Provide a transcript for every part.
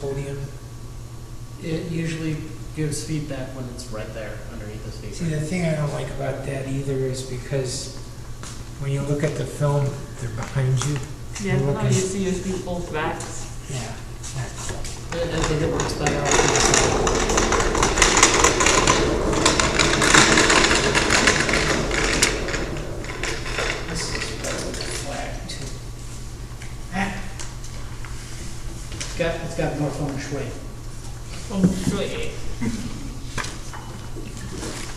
podium? It usually gives feedback when it's right there underneath the speaker. See, the thing I don't like about that either is because when you look at the film, they're behind you. Yeah, You're all looking- you see is people's backs. Yeah. I think it works better on the side. This is better with the flag too. Ah. It's got more feng shui. Feng shui.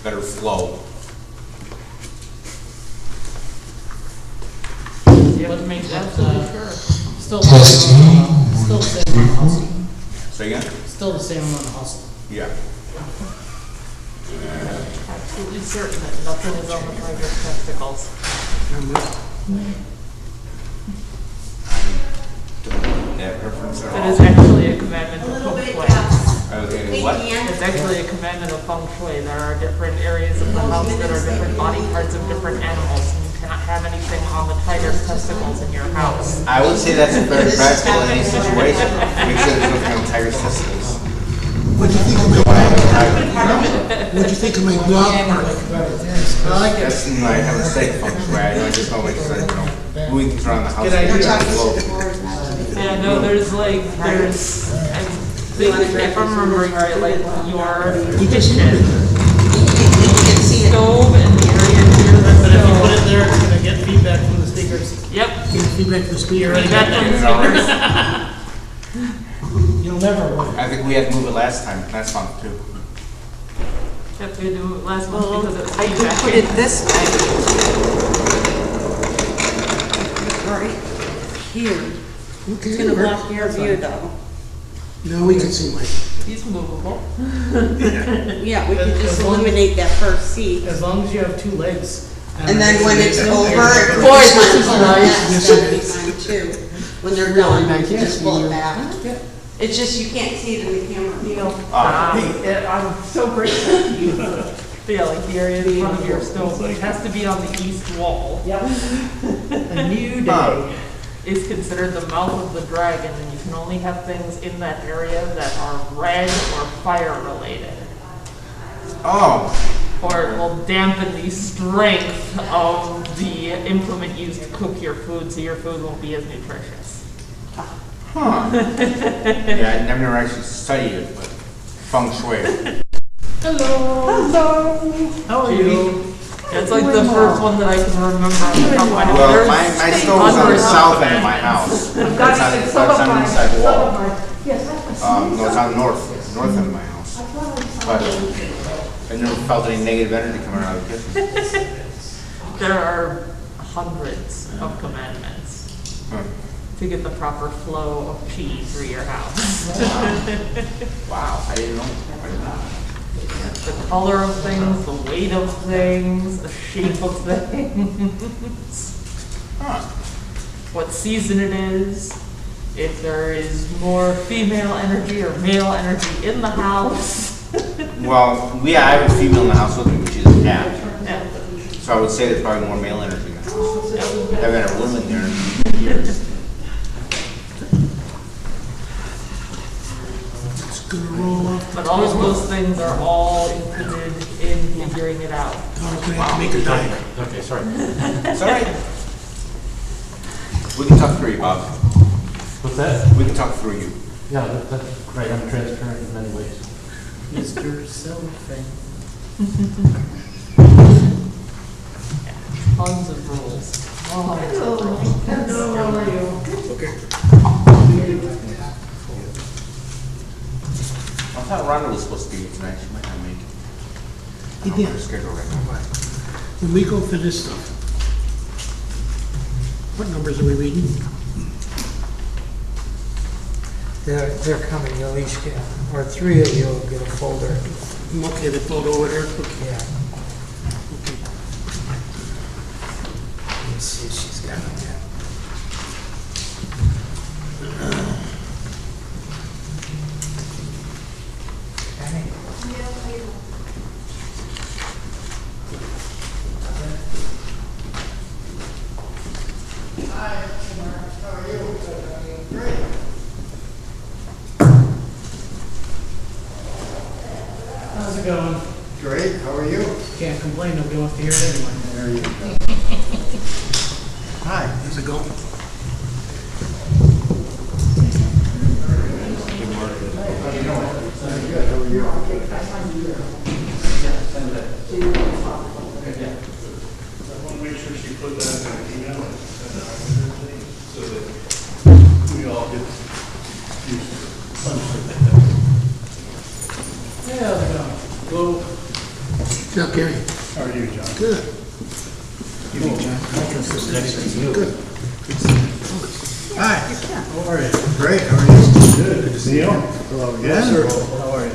Better flow. You have to make absolutely sure. Still the same amount of hustle. Say again? Still the same amount of hustle. Yeah. Absolutely certain that nothing is on the tiger's testicles. Yeah, preference at That all. is actually a commandment of feng shui. Okay, what? It's actually a commandment of feng shui. There are different areas of the house that are different body parts of different animals, and you cannot have anything on the tiger's testicles in your house. I would say that's very practical in any situation. Make sure there's nothing on tiger's testicles. What'd you think of my What'd you think of my dog park? I like it. That's I haven't studied feng shui. I just know like moving things around the house. Good idea. Yeah, no, there's I think if I'm remembering right, like your kitchen stove and the area near the But if you stove. put it there, it's gonna get feedback from the speakers. Yep. Give feedback to the speaker. Feedback from the speakers. You'll never win. I think we had to move it last time. Last month too. Yep, we do it last month because it's I could feedback. put it this way. Right here. Okay. It's gonna block your view though. No, we can see Mike. He's movable. Yeah, we could just eliminate that first seat. As long as you have two legs. And then when it's over, it Boy, this is nice. That'd be fine too. When they're done, we can just pull it back. It's just you can't see it in the camera. I'm so grateful to you. Yeah, like the area in front of your stove, it has to be on the east wall. Yep. A new day. Is considered the mouth of the dragon, and you can only have things in that area that are red or fire related. Oh. Or it will dampen the strength of the implement used to cook your food, so your food won't be as nutritious. Huh. Yeah, I never actually studied it, but feng shui. Hello. Hello. How are you? It's like the first one that I can remember off the top of my head. Well, There's my stove is on the hundreds. south end of my house. It's on the inside wall. No, it's on the north end of my house. But I never felt any negative energy coming out of the kitchen. There are hundreds of commandments to get the proper flow of chi through your house. Wow, I didn't know. The color of things, the weight of things, the shape of things, Huh. what season it is, if there is more female energy or male energy in the house. Well, yeah, I have a female in the house with me, but she's a cat. Yeah. So I would say there's probably more male energy in the house. I haven't had a woman there in years. It's gonna roll off. But all of those things are all included in figuring it out. I'm gonna have to make a diet. Okay, sorry. It's all right. We can talk through you, Bob. What's that? We can talk through you. Yeah, that's great. I'm transparent in many ways. Mr. Cellophane. Tons of rules. Tons of rules. Hello, how are you? Okay. I thought Rhonda was supposed to be here tonight. She might not make it. He I don't did. know her schedule right now. When we go for this stuff, what numbers are we reading? They're coming, you'll each get, or three of you will get a folder. Okay, the photo over there. Okay. Yeah. Let's see if she's got it yet. Okay. How's it going? Great, how are you? Can't complain, nobody wants to hear it anyway. There you go. Hi, how's it going? Good, how are you? I want to make sure she put that in an email and send it out so that we all get used to it. Hey, how's it going? Hello. Yeah, Gary. How are you, John? Good. Good. Hi, How are you? great, how are you? Good to see you. Hello again. Yes, sir. How are you?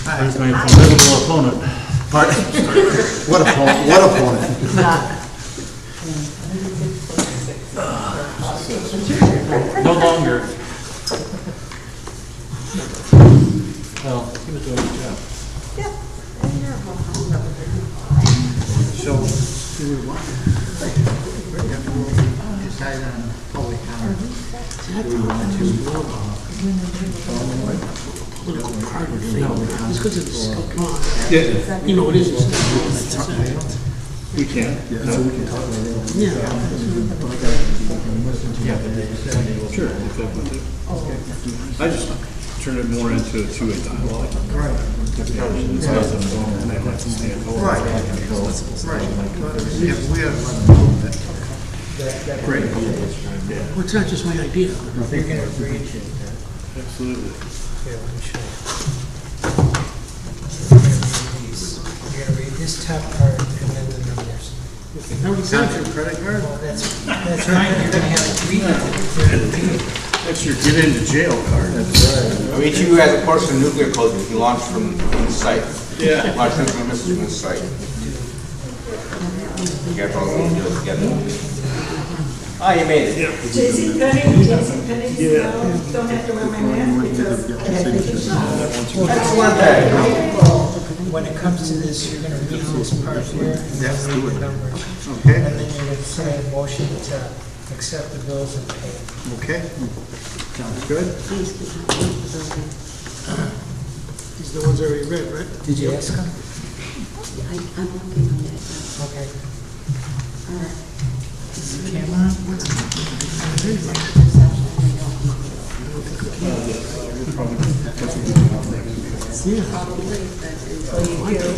Hi. He's my formidable opponent. Pardon? What opponent, what opponent? No longer. Well, he was doing his job. So, do we want? Decide on public comment. Do we want to? Political card or thing. It's because it's, Yeah, you know, it is. we can. No, we can talk about it. Yeah. Sure. if that would do. I just turn it more into a two-way dialogue. Right. It's nothing wrong, and they like to stand over. Right. Right. Yeah, we have to let them know that. Great. Yeah, Well, it's not just my idea. You're gonna read, absolutely. here, let me show you. You're gonna read this top part and then the numbers. Now we Got your credit card? Well, that's right, you're gonna have to read it. That's your get into jail card. Each of you has a portion of nuclear code that you launched from the site. Yeah. Launched from the site. You got all the deals together. Ah, you made it. Jason Penny, Yeah. don't have to wear my mask because I have vacation. Excellent day. When it comes to this, you're gonna read this part here, and Yes, then do read it. the numbers. Okay. And then you're gonna say a motion to accept the bills and pay. Okay. Sounds good. These are the ones I already read, right? Did you ask them? I'm working on that. Okay. Camera? Probably, but until you do,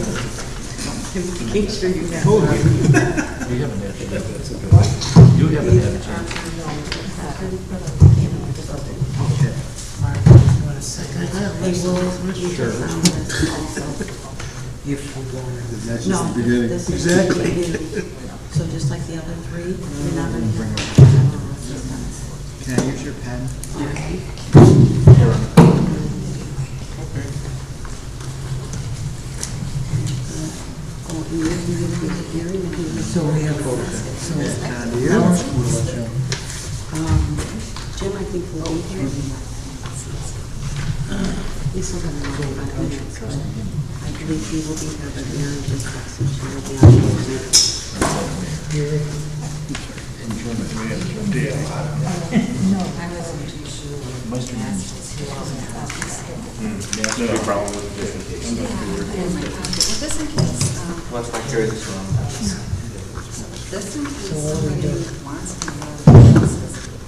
make sure you have. You haven't had a chance. You haven't had a chance. Mark, you wanna second? They will, you have found this also. If we go in. That's No, just the beginning. this is the beginning. So just like the other three, you're not going to have. Can I use your pen? So we have, And you? Jim, I think will be here. He's still going to go back in there, so I believe he will be here, but Mary just texted, she will be on the here, No, I wasn't too sure. Who else No problem with this. Just in case, Let's not carry this around. just in case somebody wants to know.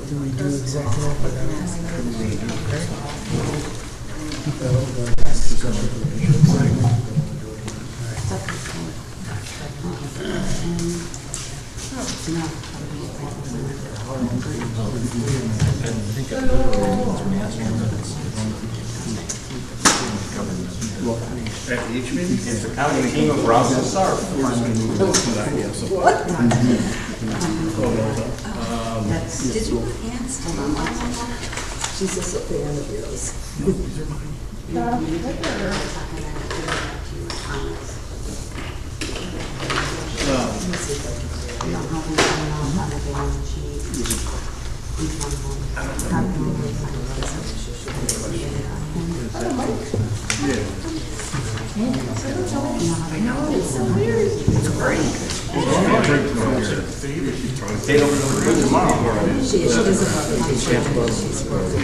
do we do exactly that? At each meeting? It's the county team of Ross and Sarp. Did you hand some? She's just a fan of yours. Yeah. I know, it's so weird. It's great. Take over the room tomorrow. She doesn't have the she's working.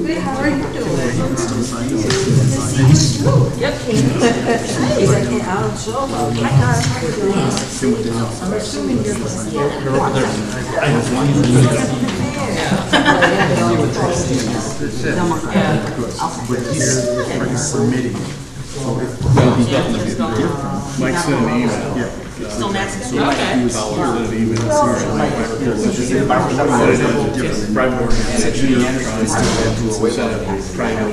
Hey, how are you doing? Yep. He's like, hey, I'll show up. Hi, how are you doing? I'm assuming you're Mike sent an email. Still Matt's He was forwarded an email. Private organization trying to set up a private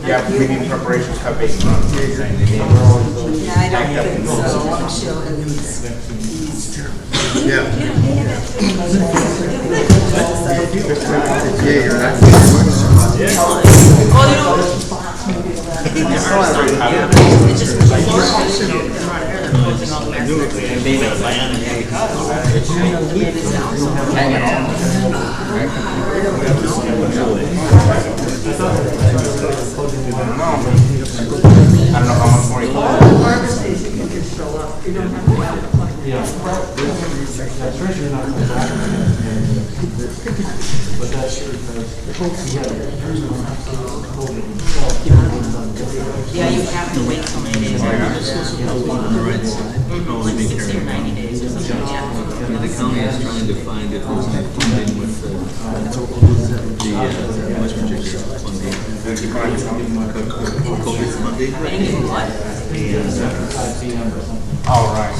Yeah, maybe preparations cut base on. Yeah, I don't think so. I'm sure he's Yeah. I don't know how much more you want. Yeah, you have to wait so many days. Like it's here 90 days or something, yeah. The county is trying to find if there's any funding with the Mchenry funding. COVID funding. All right.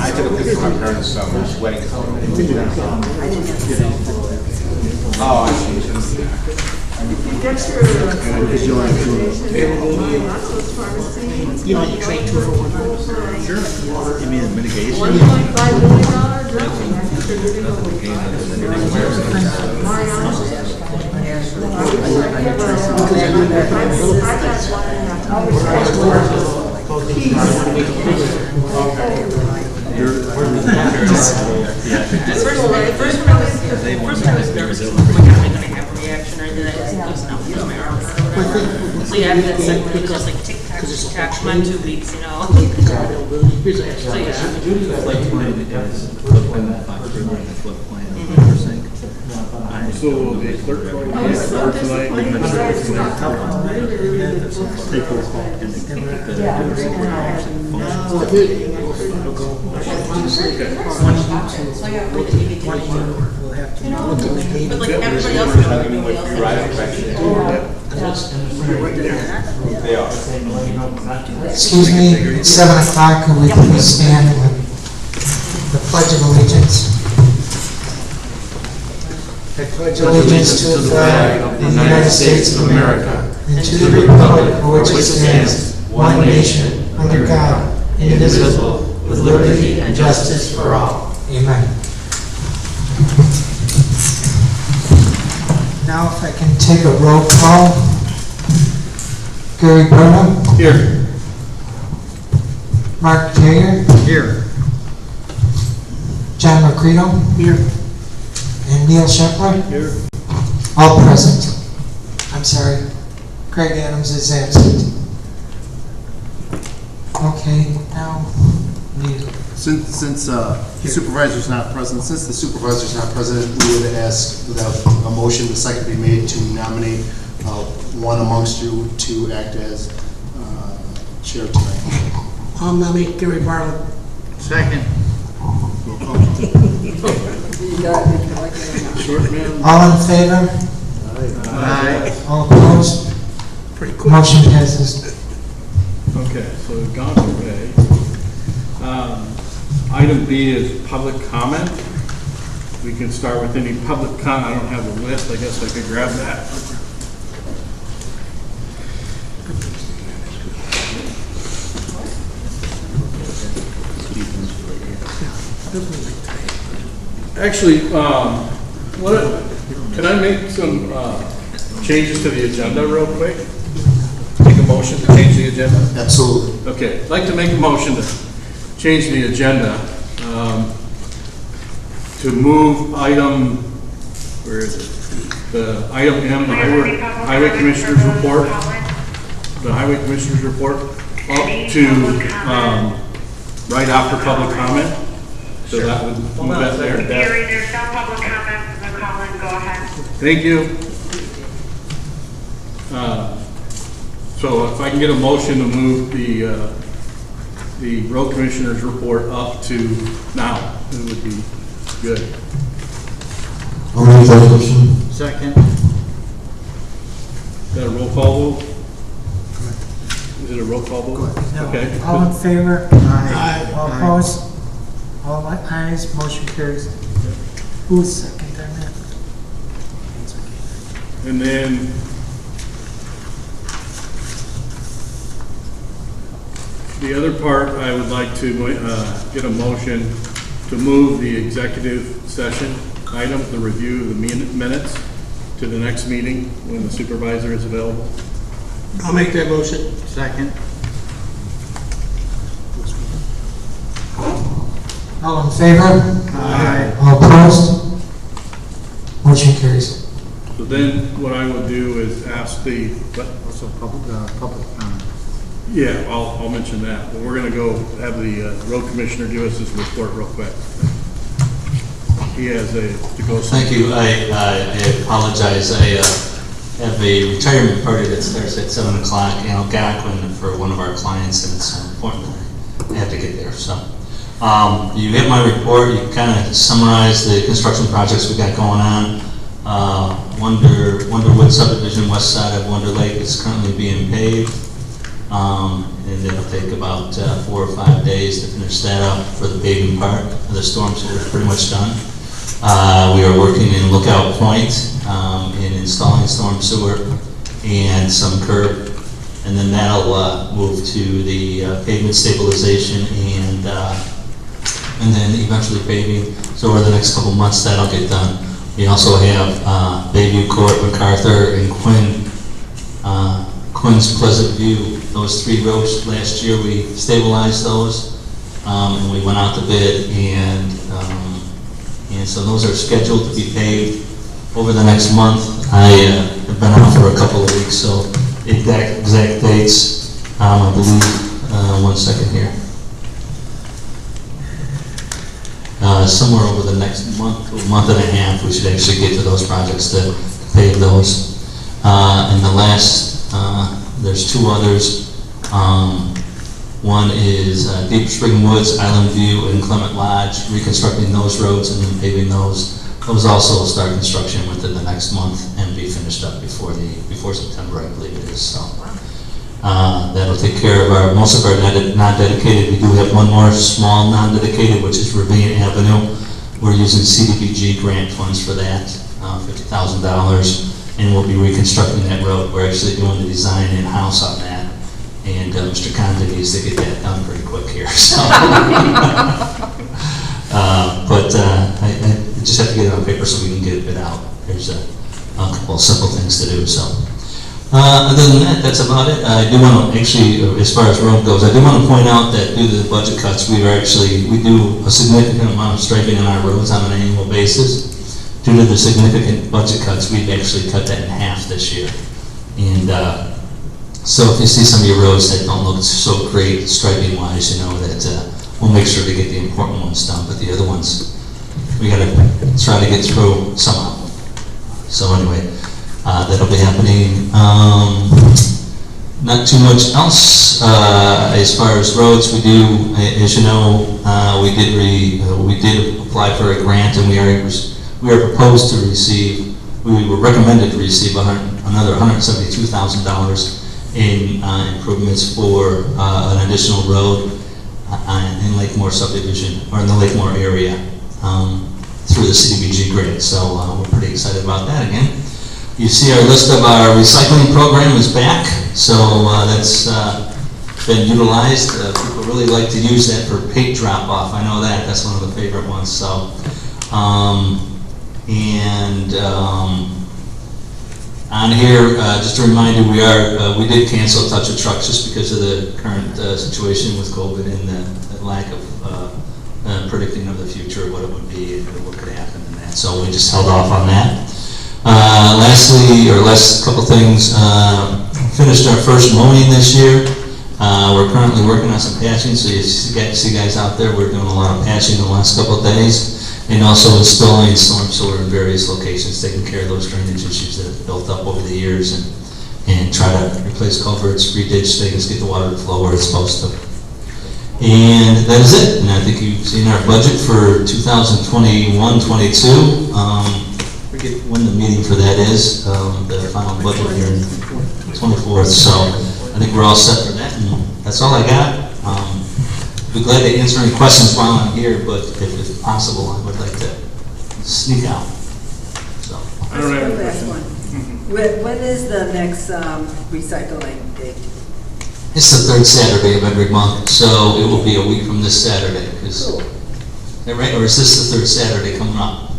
I took a picture of my parents' wedding. Oh, I see. You know, you trade 2 for 1. Sure. You mean mitigation? $1.5 million drilling. First when I was nervous, oh my God, am I gonna have a reaction or anything? I just no, my arms or whatever. So yeah, after that second one, it was just like tick tock, tick tock, come on 2 weeks, you know. So yeah. So the clerk called me tonight. But like everybody else, They are. Excuse me, it's 7 o'clock, and we please stand with the Pledge of Allegiance. I pledge allegiance to the flag of the United States of America and to the republic for which it stands, one nation, under God, indivisible, with liberty and justice for all. Amen. Now if I can take a roll call. Gary Burnham. Here. Mark Jager. Here. John Macredo. Here. And Neil Shepler. Here. All present. I'm sorry. Craig Adams is absent. Okay, now Neil. Since supervisor's not present, since the supervisor's not present, we would ask without a motion, the second be made to nominate one amongst you to act as chair tonight. I'll nominate Gary Barlow. Second. All in favor? Aye. All opposed? Pretty quick. Motion passes. Okay, so we've gone through A. Item B is public comment. We can start with any public comment. I don't have a list. I guess I could grab that. Actually, can I make some changes to the agenda real quick? Take a motion to change the agenda? Absolutely. Okay, I'd like to make a motion to change the agenda. to move item, where is it? The item M, the highway commissioner's report. The highway commissioner's report up to right after public comment. So that would move that there. Gary, there's no public comment from the call-in. Go ahead. Thank you. So if I can get a motion to move the road commissioner's report up to now, it would be good. I'll make that motion. Second. Is that a roll call vote? Is it a roll call vote? No. Okay. All in favor? Aye. All opposed? All ayes, motion carries. Who's second on that? And then the other part, I would like to get a motion to move the executive session item, the review of the minutes, to the next meeting when the supervisor is available. I'll make that motion. Second. All in favor? Aye. All opposed? Motion carries. So then what I will do is ask the, Also public comment. yeah, I'll mention that. But we're going to go have the road commissioner do us his report real quick. He has to go. Thank you. I apologize. I have a retirement party that starts at 7 o'clock in Algonquin for one of our clients, and it's important that I have to get there. So you get my report. You kind of summarize the construction projects we got going on. Wonderwood subdivision, west side of Wonder Lake, is currently being paved. And it'll take about 4 or 5 days to finish that up for the paving part of the storm, so we're pretty much done. We are working in Lookout Point in installing storm sewer and some curb, and then that'll move to the pavement stabilization and then eventually paving. So over the next couple months, that'll get done. We also have Bayview Court, MacArthur, and Quinn's Pleasant View. Those 3 roads last year, we stabilized those, and we went out to bid, and so those are scheduled to be paved over the next month. I have been out for a couple of weeks, so exact dates, I believe, 1 second here. Somewhere over the next month to a month and a half, we should actually get to those projects to pave those. And the last, there's 2 others. One is Deep Spring Woods, Island View, and Clement Lodge, reconstructing those roads and then paving those. Those also will start construction within the next month and be finished up before September, I believe it is. So that'll take care of most of our non-dedicated. We do have one more small non-dedicated, which is Ravine Avenue. We're using CDBG grant funds for that, $50,000, and we'll be reconstructing that road. We're actually doing the design in-house on that. And Mr. Condon needs to get that done pretty quick here. So, but I just have to get it on paper so we can get it bid out. There's a couple of simple things to do. So, other than that, that's about it. I do want to actually, as far as road goes, I do want to point out that due to the budget cuts, we do a significant amount of striping on our roads on an annual basis. Due to the significant budget cuts, we've actually cut that in half this year. And so if you see some of your roads that don't look so great striping wise, you know that we'll make sure to get the important ones done, but the other ones we got to try to get through somehow. So anyway, that'll be happening. Not too much else as far as roads. We do, as you know, we did apply for a grant, and we are proposed to receive. We were recommended to receive another $172,000 in improvements for an additional road in Lakemore subdivision, or in the Lakemore area, through the CDBG grant. So we're pretty excited about that again. You see our list of our recycling program is back, so that's been utilized. People really like to use that for paint drop-off. I know that. That's one of the favorite ones. So, on here, just a reminder, we did cancel Touch a Truck just because of the current situation with COVID and the lack of predicting of the future, what it would be, and what could happen in that. So we just held off on that. Last couple things, finished our first mowing this year. We're currently working on some patching, so you see guys out there, we're doing a lot of patching the last couple of days, and also installing storm sewer in various locations, taking care of those drainage issues that have built up over the years, and try to replace culverts, re-ditch things, get the water to flow where it's supposed to. And that is it, and I think you've seen our budget for 2021-22. I forget when the meeting for that is, the final budget here on the 24th, so I think we're all set for that, and that's all I got. I'd be glad to answer any questions while I'm here, but if possible, I would like to sneak out. So. I don't have any Last one. When is the next recycling date? It's the third Saturday of every month, so it will be a week from this Saturday. Cool. Right, or is this the third Saturday coming up?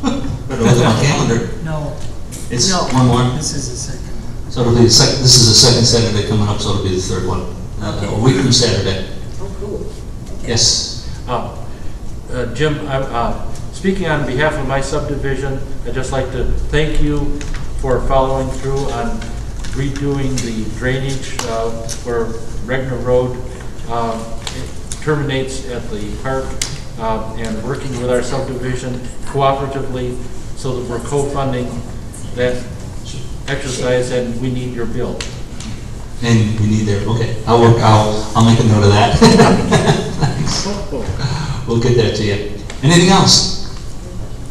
Better look at my calendar. No. It's No. one more. This is the second one. So it'll be the second. This is the second Saturday coming up, so it'll be the third one. A week from Saturday. Oh, cool. Yes. Jim, speaking on behalf of my subdivision, I'd just like to thank you for following through on redoing the drainage for Regner Road. It terminates at the park, and working with our subdivision cooperatively so that we're co-funding that exercise, and we need your bill. And we need their, okay, I'll make a note of that. Thanks. We'll get that to you. Anything else?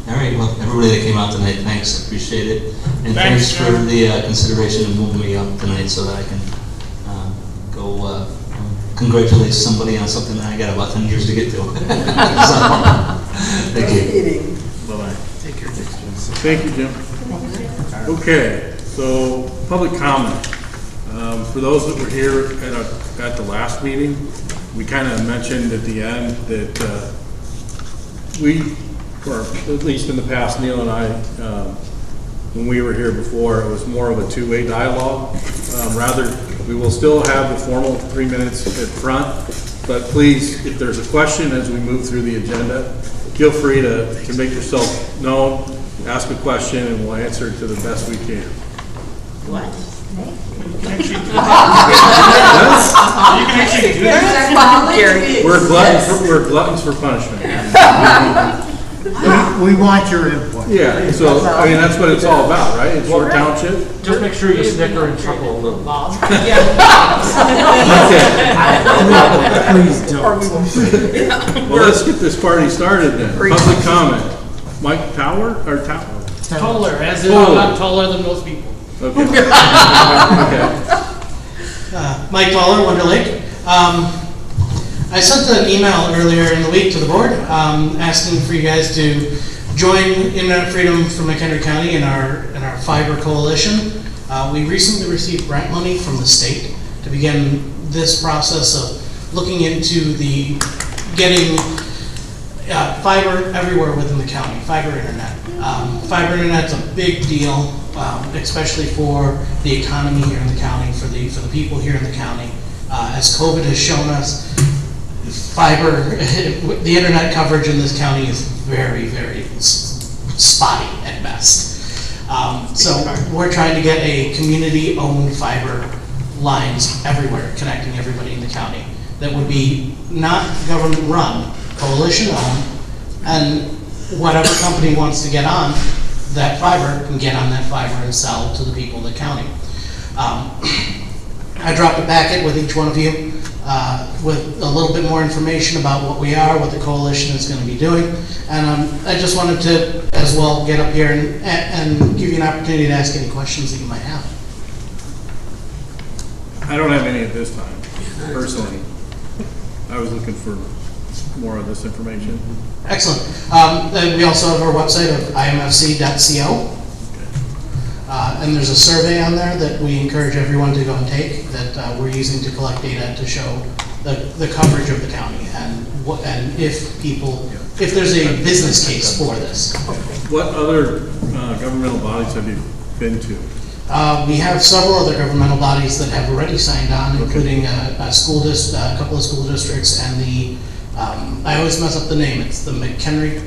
All right, well, everybody that came out tonight, thanks, appreciate it. And thanks for the consideration of moving me up tonight so that I can go congratulate somebody on something that I got about 10 years to get to. So, thank you. Bye-bye. Take care. Thank you, Jim. Okay, so public comment. For those that were here at the last meeting, we kind of mentioned at the end that or at least in the past, Neil and I, when we were here before, it was more of a two-way dialogue. Rather, we will still have the formal 3 minutes at front, but please, if there's a question as we move through the agenda, feel free to make yourself known, ask a question, and we'll answer it to the best we can. What? You can actually do that? We're gluttons for punishment. We want your input. Yeah, so, I mean, that's what it's all about, right? It's your township. Just make sure you snicker and chuckle a little. Okay. Please don't. Well, let's get this party started then. Public comment. Mike Tower, or Tower? Taller, as in I'm not taller than most people. Okay. Okay. Mike Toller, Wonder Lake. I sent an email earlier in the week to the board asking for you guys to join Internet Freedom for Mchenry County in our fiber coalition. We recently received grant money from the state to begin this process of looking into getting fiber everywhere within the county, fiber internet. Fiber internet's a big deal, especially for the economy here in the county, for the people here in the county. As COVID has shown us, fiber, the internet coverage in this county is very, very spotty at best. So we're trying to get a community-owned fiber lines everywhere, connecting everybody in the county. That would be not government-run, coalition-owned, and whatever company wants to get on that fiber can get on that fiber and sell to the people of the county. I dropped a packet with each one of you with a little bit more information about what we are, what the coalition is going to be doing, and I just wanted to as well get up here and give you an opportunity to ask any questions that you might have. I don't have any at this time, personally. I was looking for more of this information. Excellent. And we also have our website of imfc.co. And there's a survey on there that we encourage everyone to go and take that we're using to collect data to show the coverage of the county and if there's a business case for this. What other governmental bodies have you been to? We have several other governmental bodies that have already signed on, including a couple of school districts and the I always mess up the name. It's the McHenry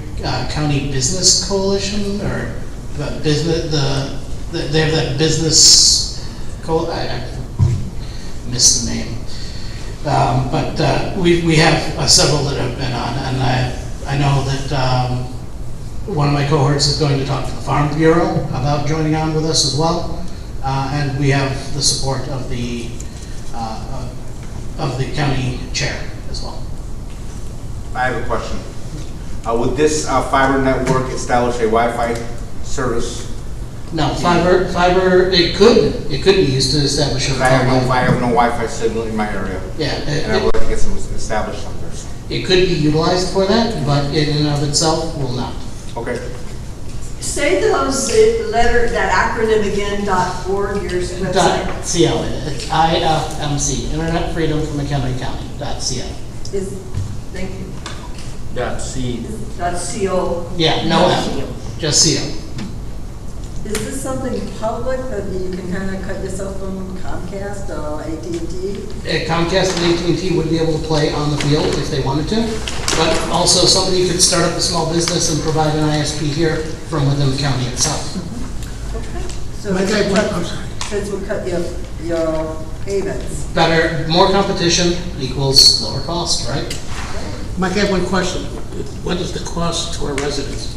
County Business Coalition, or the business, they have that business I missed the name. But we have several that have been on, and I know that one of my cohorts is going to talk to the Farm Bureau about joining on with us as well, and we have the support of the county chair as well. I have a question. Would this fiber network establish a Wi-Fi service? No, fiber, it could be used to establish a I have no Wi-Fi signal in my area. Yeah. And I would like to get some established somewhere. It could be utilized for that, but in and of itself will not. Okay. Say those that acronym again, .org, your website. .cl, it's IFMC, Internet Freedom for McHenry County, .cl. Thank you. .c. .co. Yeah, no F, just CL. Is this something public that you can kind of cut yourself from Comcast or AT&T? Comcast and AT&T would be able to play on the field if they wanted to, but also somebody could start up a small business and provide an ISP here from within the county itself. Okay. So I'm sorry. since we cut your payments. Better, more competition equals lower cost, right? Mike, I have one question. What is the cost to our residents?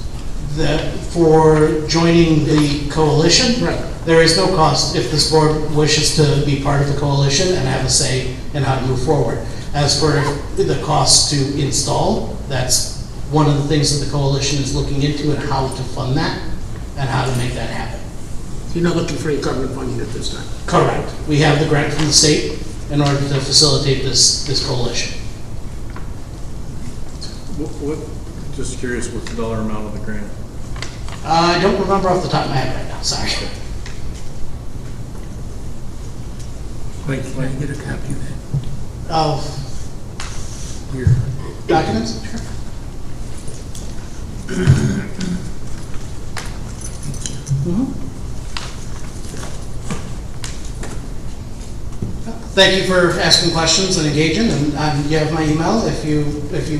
For joining the coalition, Right. there is no cost if this board wishes to be part of the coalition and have a say in how to move forward. As for the cost to install, that's one of the things that the coalition is looking into, and how to fund that and how to make that happen. You're not looking for any government funding at this time? Correct. We have the grant from the state in order to facilitate this coalition. What, just curious, what's the dollar amount of the grant? I don't remember off the top of my head right now, sorry. Wait, can I get a copy of that? Of Here. documents? Sure. Thank you for asking questions and engaging, and you have my email if you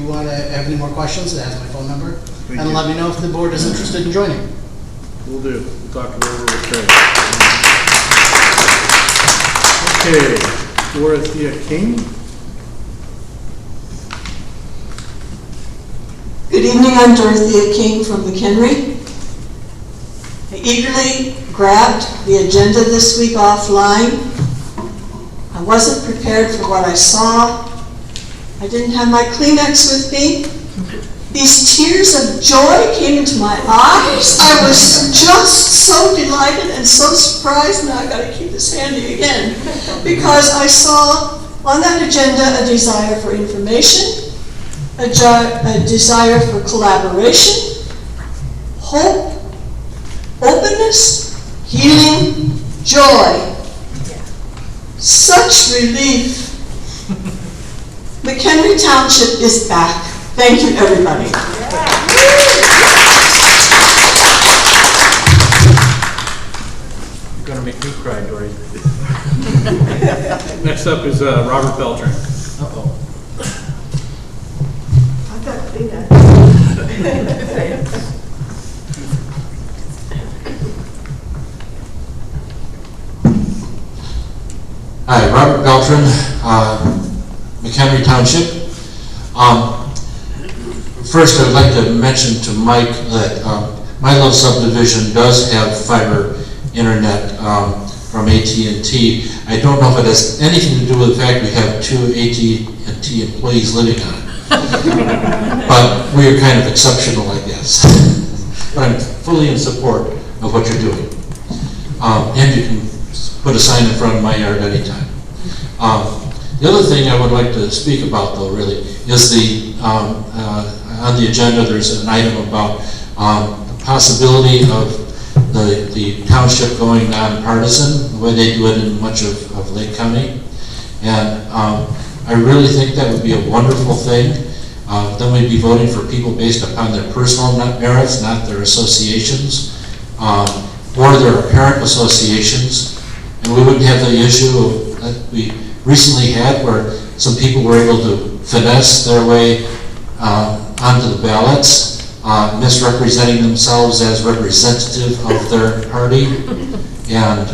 want to have any more questions. It has my phone number. Thank And you. let me know if the board is interested in joining. Will do. We'll talk it over with Craig. Okay, Dorothea King. Good evening, I'm Dorothea King from Mchenry. I eagerly grabbed the agenda this week offline. I wasn't prepared for what I saw. I didn't have my Kleenex with me. These tears of joy came into my eyes. I was just so delighted and so surprised. Now I've got to keep this handy again, because I saw on that agenda a desire for information, a desire for collaboration, hope, openness, healing, joy. Such relief. Mchenry Township is back. Thank you, everybody. You're going to make me cry, Dory. Next up is Robert Beltran. Uh-oh. I've got Kleenex. Hi, Robert Beltran, Mchenry Township. First, I'd like to mention to Mike that My Love subdivision does have fiber internet from AT&T. I don't know if it has anything to do with the fact we have 2 AT&T employees living on it. But we are kind of exceptional, I guess. But I'm fully in support of what you're doing. And you can put a sign in front of my yard anytime. The other thing I would like to speak about, though, really, is on the agenda there's an item about the possibility of the township going nonpartisan, the way they do it in much of Lake County. And I really think that would be a wonderful thing. Then we'd be voting for people based upon their personal merits, not their associations, or their apparent associations. And we wouldn't have the issue that we recently had where some people were able to finesse their way onto the ballots, misrepresenting themselves as representative of their party. And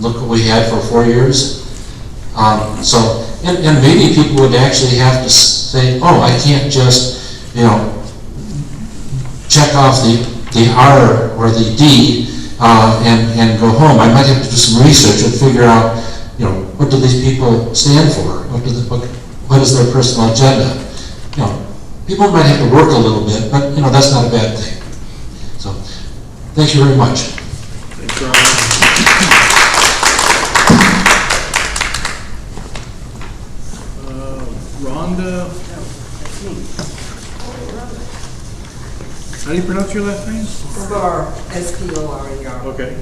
look what we had for 4 years. And maybe people would actually have to say, oh, I can't just, check off the R or the D and go home. I might have to do some research and figure out, what do these people stand for? What is their personal agenda? People might have to work a little bit, but that's not a bad thing. So, thank you very much. Thanks, Robert. Rhonda. How do you pronounce your last name? Spore, S-P-O-R-E-R. Okay.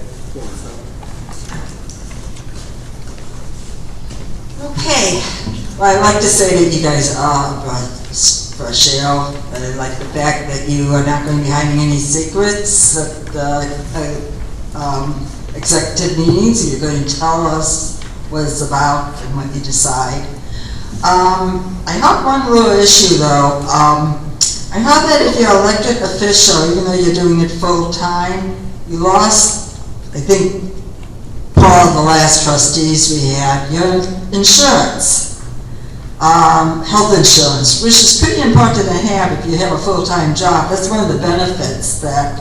Okay, well, I'd like to say that you guys are fresh air. I like the fact that you are not going to be hiding any secrets at the executive meetings. You're going to tell us what it's about and what you decide. I have one little issue though. I know that if you're an elected official, even though you're doing it full time, you lost, I think, part of the last trustees we had, your insurance, health insurance, which is pretty important to have if you have a full-time job. That's one of the benefits that,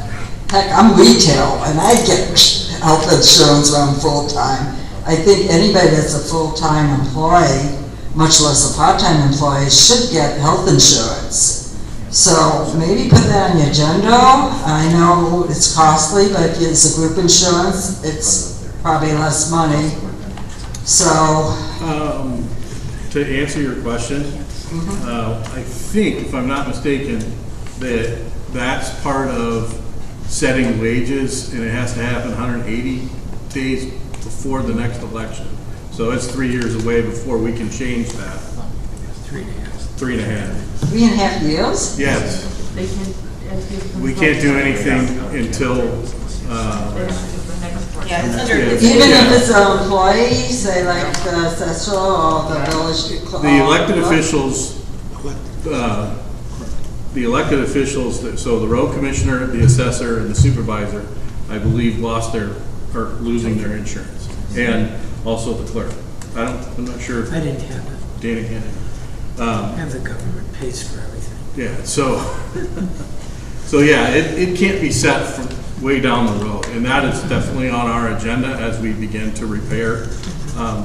heck, I'm retail and I get health insurance when I'm full-time. I think anybody that's a full-time employee, much less a part-time employee, should get health insurance. So maybe put that on your agenda. I know it's costly, but if it's a group insurance, it's probably less money. So to answer your question, I think, if I'm not mistaken, that's part of setting wages, and it has to happen 180 days before the next election. So it's 3 years away before we can change that. 3.5. 3.5 years? Yes. We can't do anything until. Even if it's an employee, say like the assessor or the village. The elected officials, so the road commissioner, the assessor, and the supervisor, I believe, are losing their insurance, and also the clerk. I'm not sure. I didn't have it. Dana had it. And the government pays for everything. Yeah, so yeah, it can't be set from way down the road, and that is definitely on our agenda as we begin to repair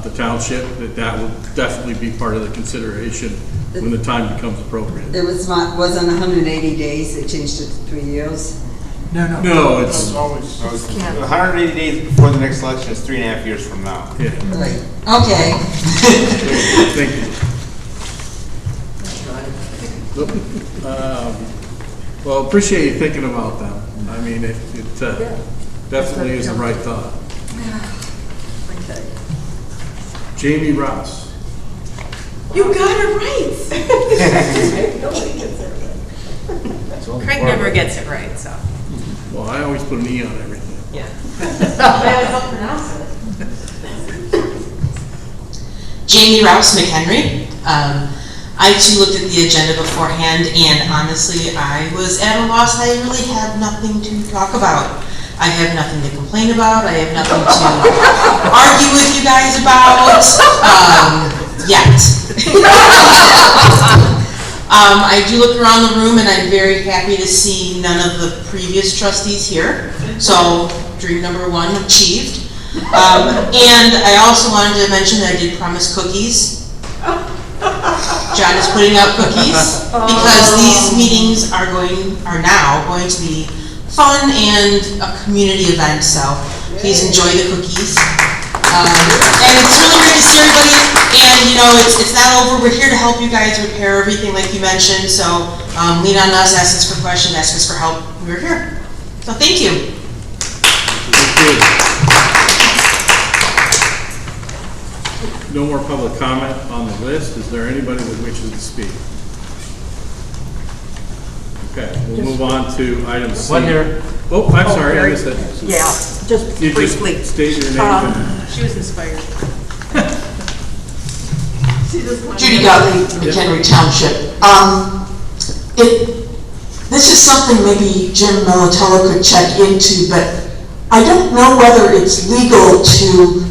the township. That will definitely be part of the consideration when the time becomes appropriate. It wasn't 180 days. They changed it to 3 years. No, it's always 180 days before the next election is 3.5 years from now. Yeah. Right. Okay. Thank you. Well, appreciate you thinking about them. I mean, it definitely is the right thought. Okay. Jamie Ross. You got it right. Craig never gets it right, so. Well, I always put an E on everything. Yeah. I'll pronounce it. Jamie Rouse Mchenry. I too looked at the agenda beforehand, and honestly, I was at a loss. I really had nothing to talk about. I have nothing to complain about. I have nothing to argue with you guys about yet. I do look around the room, and I'm very happy to see none of the previous trustees here. So, dream number 1 achieved. And I also wanted to mention that I did promise cookies. John is putting out cookies because these meetings are now going to be fun and a community event. So please enjoy the cookies. And it's really great to see everybody. And it's not over. We're here to help you guys repair everything, like you mentioned. So lean on us, ask us for questions, ask us for help. We're here. So thank you. Thank you. No more public comment on the list. Is there anybody that wishes to speak? Okay, we'll move on to item C. One here. Oh, I'm sorry, I missed it. Yeah, just You briefly. just state your name. She was inspired. Judy Gottlieb, Mchenry Township. this is something maybe Jim Militello could check into, but I don't know whether it's legal to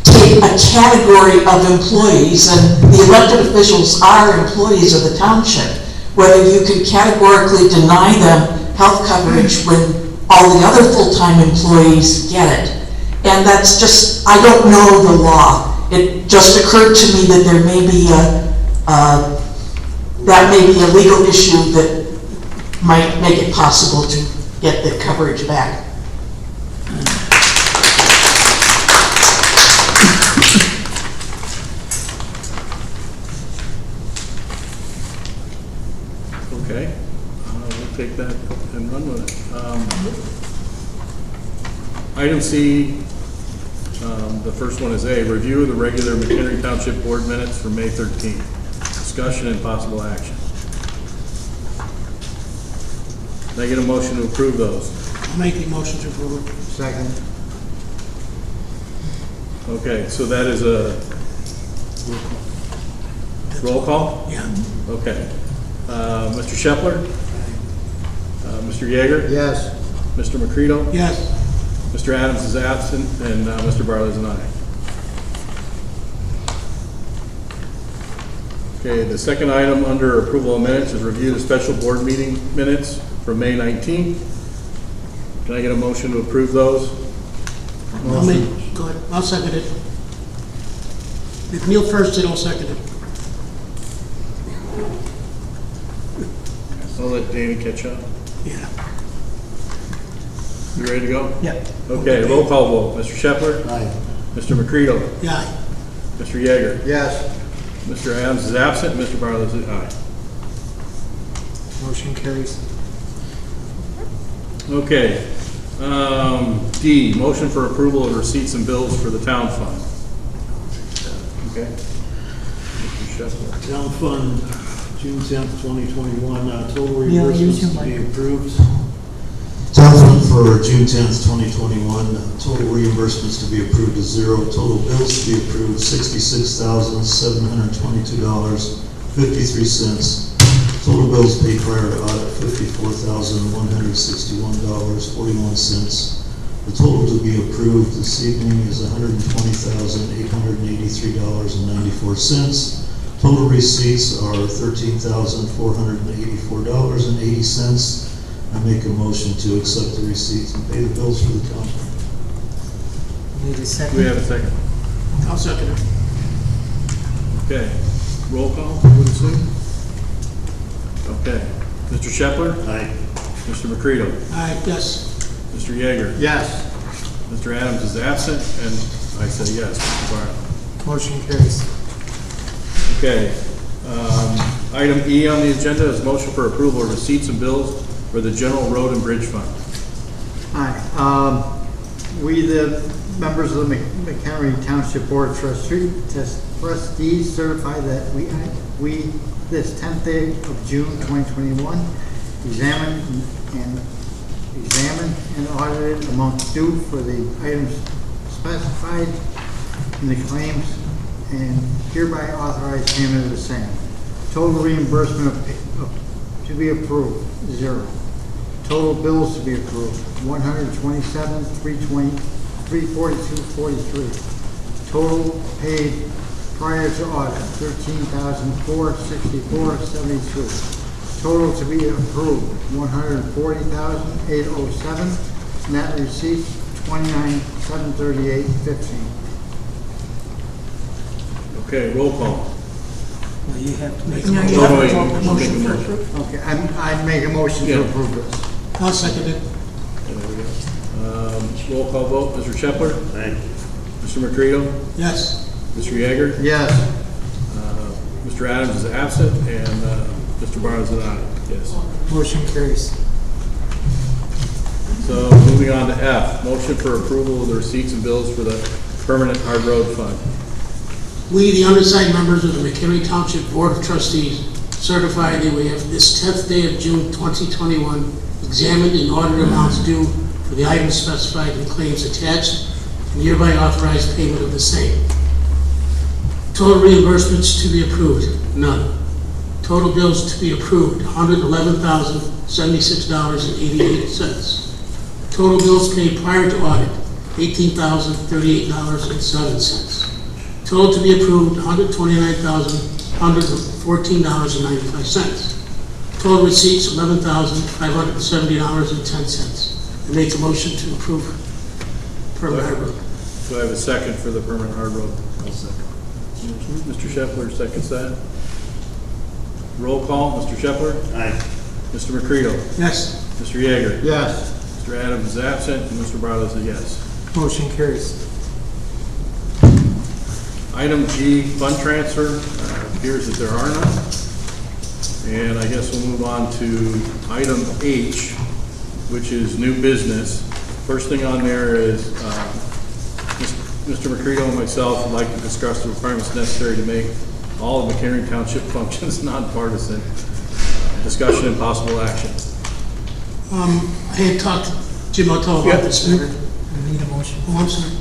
take a category of employees, and the elected officials are employees of the township, whether you can categorically deny them health coverage when all the other full-time employees get it. And that's just, I don't know the law. It just occurred to me that there may be that may be a legal issue that might make it possible to get the coverage back. Okay, we'll take that and run with it. Item C, the first one is A, review of the regular Mchenry Township Board minutes for May 13th. Discussion and possible action. Can I get a motion to approve those? I'll make a motion to approve it. Second. Okay, so that is a roll call? Yeah. Okay. Mr. Shepler? Mr. Yeager? Yes. Mr. McCredo? Yes. Mr. Adams is absent, and Mr. Bartley is an aye. Okay, the second item under approval of minutes is review the special board meeting minutes from May 19th. Can I get a motion to approve those? Go ahead. I'll second it. If Neil first did, I'll second it. I'll let Danny catch up. Yeah. You ready to go? Yeah. Okay, roll call vote. Mr. Shepler? Aye. Mr. McCredo? Yeah. Mr. Yeager? Yes. Mr. Adams is absent, Mr. Bartley is aye. Motion carries. Okay. D, motion for approval of receipts and bills for the town fund. Okay. Mr. Shepler. Town fund, June 10th, 2021, total Yeah, use your reimbursements to be mic. approved. Town fund for June 10th, 2021, total reimbursements to be approved is zero. Total bills to be approved, $66,722.53. Total bills paid prior to audit, $54,161.41. The total to be approved this evening is $120,883.94. Total receipts are $13,484.80. I make a motion to accept the receipts and pay the bills for the town. Need a second? Do we have a second? I'll second it. Okay. Roll call, would you say? Okay. Mr. Shepler? Aye. Mr. McCredo? Aye, yes. Mr. Yeager? Yes. Mr. Adams is absent, and I say yes, Mr. Bartley. Motion carries. Okay. Item E on the agenda is motion for approval of receipts and bills for the General Road and Bridge Fund. Hi. We, the members of the Mchenry Township Board of Trustees, certify that we this 10th day of June 2021, examined and audited amounts due for the items specified in the claims and hereby authorize payment of the same. Total reimbursement to be approved, zero. Total bills to be approved, $127,342.43. Total paid prior to audit, $13,464.72. Total to be approved, $140,807. Net receipts, $29,738.15. Okay, roll call. Well, you have to make a No, you motion. have to wait, vote. make a Motion to motion. approve. Okay, I make a motion Yeah. to approve this. I'll second it. There we go. Roll call vote. Mr. Shepler? Aye. Mr. McCredo? Yes. Mr. Yeager? Yes. Mr. Adams is absent, and Mr. Barnes is aye. Yes. Motion carries. So moving on to F, motion for approval of the receipts and bills for the Permanent Hard Road Fund. We, the undersigned members of the McHenry Township Board of Trustees, certify that we have this 10th day of June 2021 examined and audited amounts due for the items specified in claims attached and hereby authorize payment of the same. Total reimbursements to be approved, none. Total bills to be approved, $111,076.88. Total bills paid prior to audit, $18,038.07. Total to be approved, $129,114.95. Total receipts, $11,570.10. I make a motion to approve permanent hard road. Do I have a second for the permanent hard road? I'll second. Mr. Shepler seconds that. Roll call, Mr. Shepler? Aye. Mr. McCready? Yes. Mr. Yeager? Yes. Mr. Adams is absent, and Mr. Barlow is a yes. Motion carries. Item G, fund transfer. Appears that there are none. And I guess we'll move on to item H, which is new business. First thing on there is Mr. McCready and myself would like to discuss the requirements necessary to make all of Mchenry Township functions nonpartisan. Discussion and possible action. I had talked to Jim O'Toole about this matter. We need a motion. Oh, I'm sorry.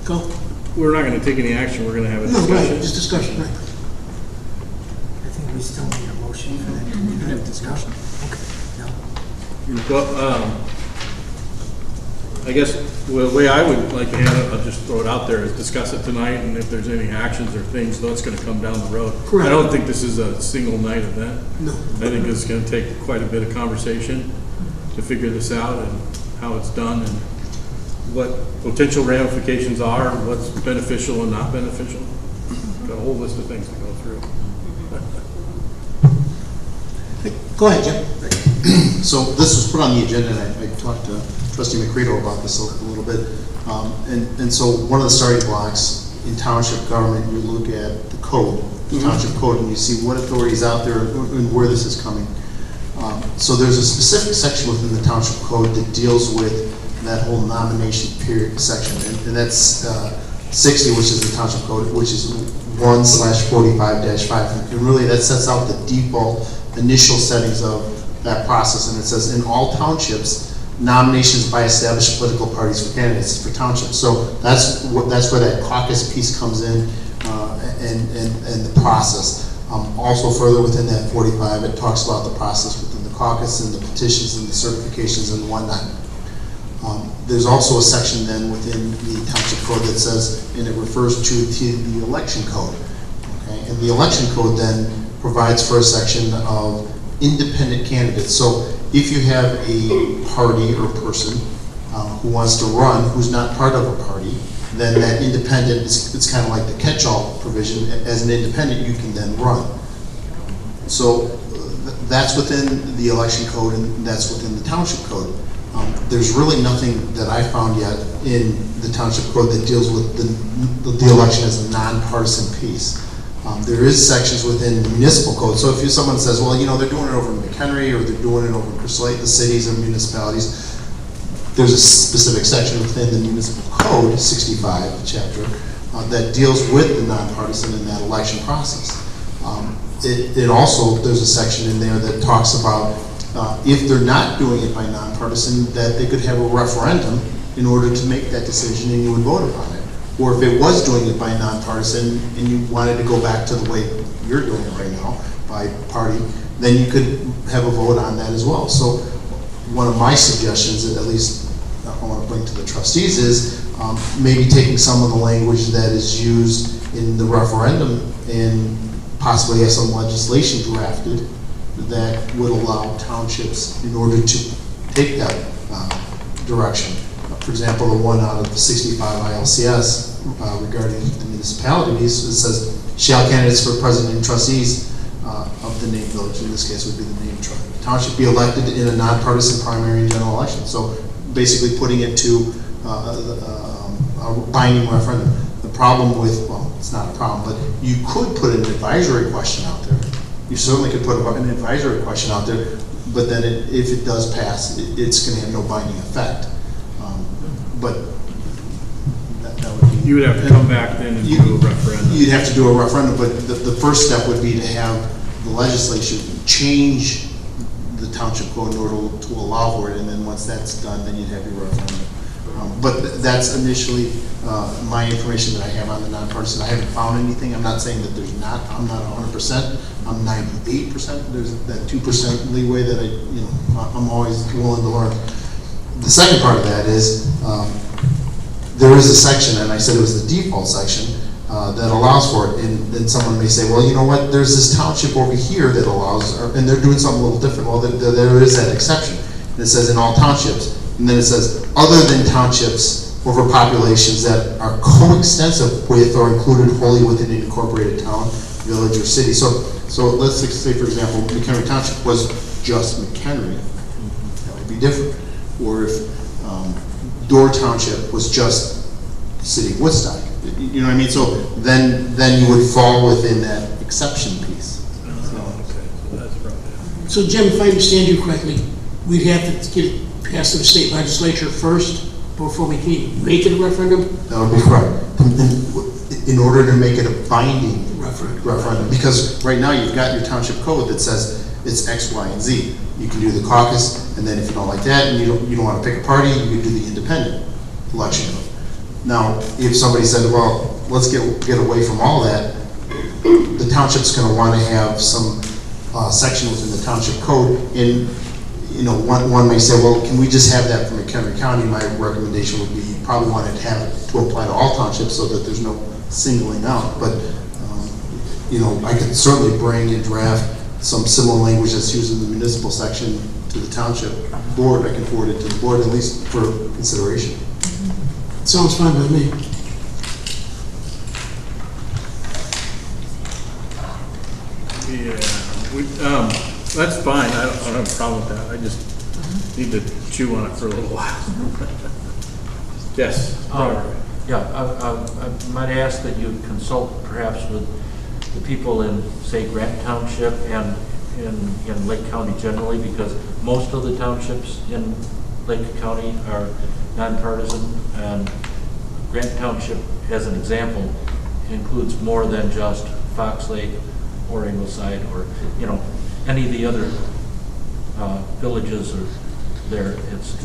Go. We're not going to take any action. We're going to have a No, discussion. right, just discussion, right. I think we still need a motion for that. We can have discussion. Okay. No. Well, I guess the way I would like to handle it, I'll just throw it out there, is discuss it tonight, and if there's any actions or things, that's going to come down the road. Correct. I don't think this is a single night event. No. I think it's going to take quite a bit of conversation to figure this out and how it's done and what potential ramifications are, what's beneficial and not beneficial. Got a whole list of things to go through. Go ahead, Jim. So this was put on the agenda, and I talked to Trustee McCready about this a little bit. And so one of the starting blocks in township government, you look at the code, the township code, and you see what authority is out there and where this is coming. So there's a specific section within the township code that deals with that whole nomination period section, and that's 60, which is the township code, which is 1/45-5, and really that sets out the default initial settings of that process, and it says in all townships, nominations by established political parties for candidates for townships. So that's where that caucus piece comes in, and the process. Also further within that 45, it talks about the process within the caucus and the petitions and the certifications and whatnot. There's also a section then within the township code that says, and it refers to the election code. Okay? And the election code then provides for a section of independent candidates. So if you have a party or person who wants to run, who's not part of a party, then that independent, it's kind of like the catch-all provision. As an independent, you can then run. So that's within the election code, and that's within the township code. There's really nothing that I found yet in the township code that deals with the election as a nonpartisan piece. There is sections within the municipal code. So if someone says, well, you know, they're doing it over in Mchenry or they're doing it over in Crystal Lake, the cities and municipalities, there's a specific section within the municipal code, 65 chapter, that deals with the nonpartisan in that election process. It also, there's a section in there that talks about if they're not doing it by nonpartisan, that they could have a referendum in order to make that decision and you would vote upon it. Or if it was doing it by nonpartisan and you wanted to go back to the way you're doing it right now, by party, then you could have a vote on that as well. So one of my suggestions, at least I want to bring to the trustees, is maybe taking some of the language that is used in the referendum and possibly have some legislation drafted that would allow townships, in order to take that direction. For example, the one out of the 65 ILCS regarding the municipalities, it says, shall candidates for president and trustees of the named village, in this case would be the named township, be elected in a nonpartisan primary and general election. So basically putting it to a binding referendum. The problem with, well, it's not a problem, but you could put an advisory question out there. You certainly could put an advisory question out there, but then if it does pass, it's going to have no binding effect. But that would be... You would have to come back then and do a referendum. You'd have to do a referendum, but the first step would be to have the legislature change the township code in order to allow for it, and then once that's done, then you'd have your referendum. But that's initially my information that I have on the nonpartisan. I haven't found anything. I'm not saying that there's not. I'm not 100%. I'm 98%. There's that 2% leeway that I'm always willing to learn. The second part of that is there is a section, and I said it was the default section, that allows for it. And then someone may say, well, you know what, there's this township over here that allows, and they're doing something a little different. Well, there is that exception. And it says in all townships, and then it says other than townships over populations that are coextensive with or included wholly within an incorporated town, village, or city. So let's say, for example, Mchenry Township was just Mchenry. That would be different. Or if Door Township was just City of Woodstock. You know what I mean? So then you would fall within that exception piece. So Jim, if I understand you correctly, we'd have to get it passed to the state legislature first before we can make it a referendum? That would be correct. In order to make it a binding referendum, because right now you've got your township code that says it's X, Y, and Z. You can do the caucus, and then if you don't like that, and you don't want to pick a party, you can do the independent election code. Now, if somebody said, well, let's get away from all that, the township's going to want to have some section within the township code. And one may say, well, can we just have that for McHenry County? My recommendation would be you probably want to have it to apply to all townships so that there's no singling out. But I could certainly bring and draft some similar language that's used in the municipal section to the township board. I can forward it to the board, at least for consideration. Sounds fine with me. Yeah, that's fine. I don't have a problem with that. I just need to chew on it for a little while. Yes. I might ask that you consult perhaps with the people in, say, Grant Township and in Lake County generally, because most of the townships in Lake County are nonpartisan, and Grant Township, as an example, includes more than just Fox Lake or Ingleside or any of the other villages are there. It's